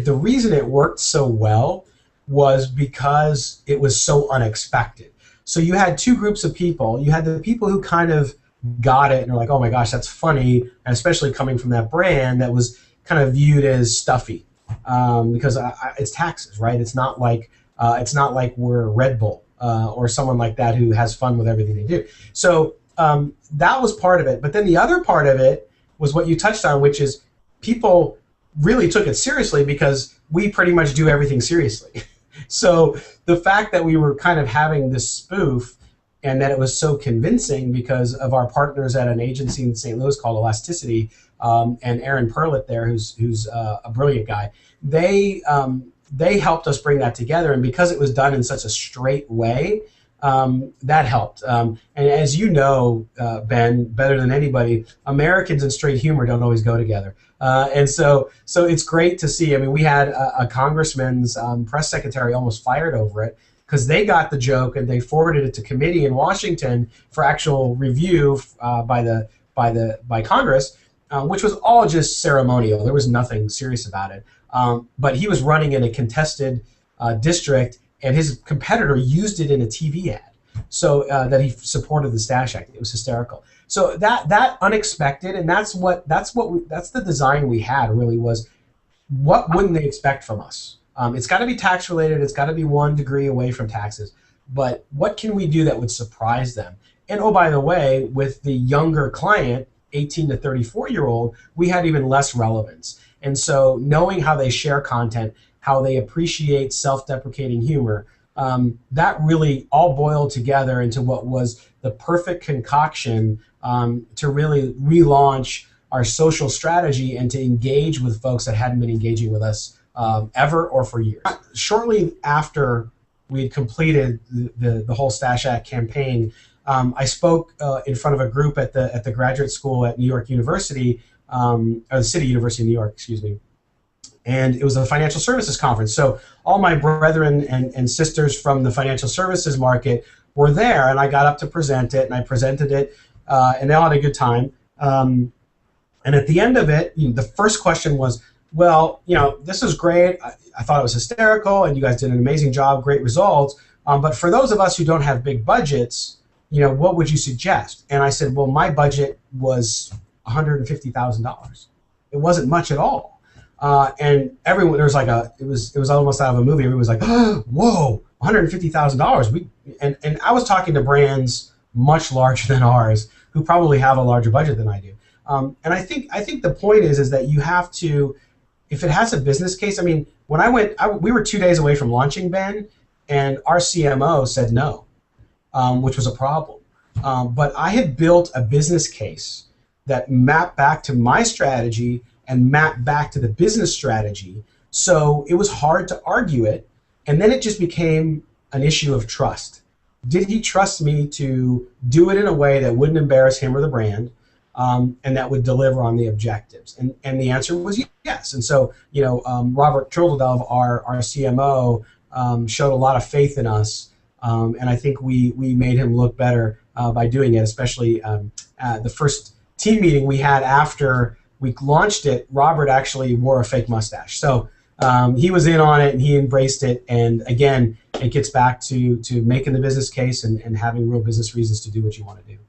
the reason it worked so well was because it was so unexpected. So you had two groups of people. You had the people who kind of got it and are like, oh my gosh, that's funny, and especially coming from that brand that was kind of viewed as stuffy, because it's taxes, right? It's not like we're Red Bull or someone like that who has fun with everything they do. So that was part of it. But then the other part of it was what you touched on, which is people really took it seriously because we pretty much do everything seriously. So the fact that we were kind of having this spoof and that it was so convincing because of our partners at an agency in St. Louis called Elasticity, and Aaron Perlett there, who's a brilliant guy, they helped us bring that together. And because it was done in such a straight way, that helped. And as you know, Ben, better than anybody, Americans and straight humor don't always go together. And so it's great to see. I mean, we had a congressman's press secretary almost fired over it because they got the joke and they forwarded it to committee in Washington for actual review by Congress, which was all just ceremonial. There was nothing serious about it. But he was running in a contested district, and his competitor used it in a TV ad, so that he supported the Stache Act. It was hysterical. So that unexpected, and that's the design we had. Really was, what wouldn't they expect from us? It's got to be tax related. It's got to be 1 degree away from taxes. But what can we do that would surprise them? And oh, by the way, with the younger client, 18 to 34-year-old, we had even less relevance. And so knowing how they share content, how they appreciate self-deprecating humor, that really all boiled together into what was the perfect concoction to really relaunch our social strategy and to engage with folks that hadn't been engaging with us ever or for years. Shortly after we had completed the whole Stache Act campaign, I spoke in front of a group at the graduate school at New York University, or the City University of New York, excuse me. And it was a financial services conference. So all my brethren and sisters from the financial services market were there, and I got up to present it, and I presented it, and they all had a good time. And at the end of it, the first question was, well, this is great. I thought it was hysterical, and you guys did an amazing job, great results. But for those of us who don't have big budgets, what would you suggest? And I said, well, my budget was $150,000. It wasn't much at all. And everyone, there was like it was almost out of a movie. Everyone was like, oh, whoa, $150,000. And I was talking to brands much larger than ours who probably have a larger budget than I do. And I think the point is that you have to, if it has a business case. I mean, when I went, we were 2 days away from launching, Ben, and our CMO said no, which was a problem. But I had built a business case that mapped back to my strategy and mapped back to the business strategy. So it was hard to argue it. And then it just became an issue of trust. Did he trust me to do it in a way that wouldn't embarrass him or the brand, and that would deliver on the objectives? And the answer was yes. And so, Robert Turtledove, our CMO, showed a lot of faith in us. And I think we made him look better by doing it, especially the first team meeting we had after we launched it. Robert actually wore a fake mustache. So he was in on it and he embraced it. And again, it gets back to making the business case and having real business reasons to do what you want to do.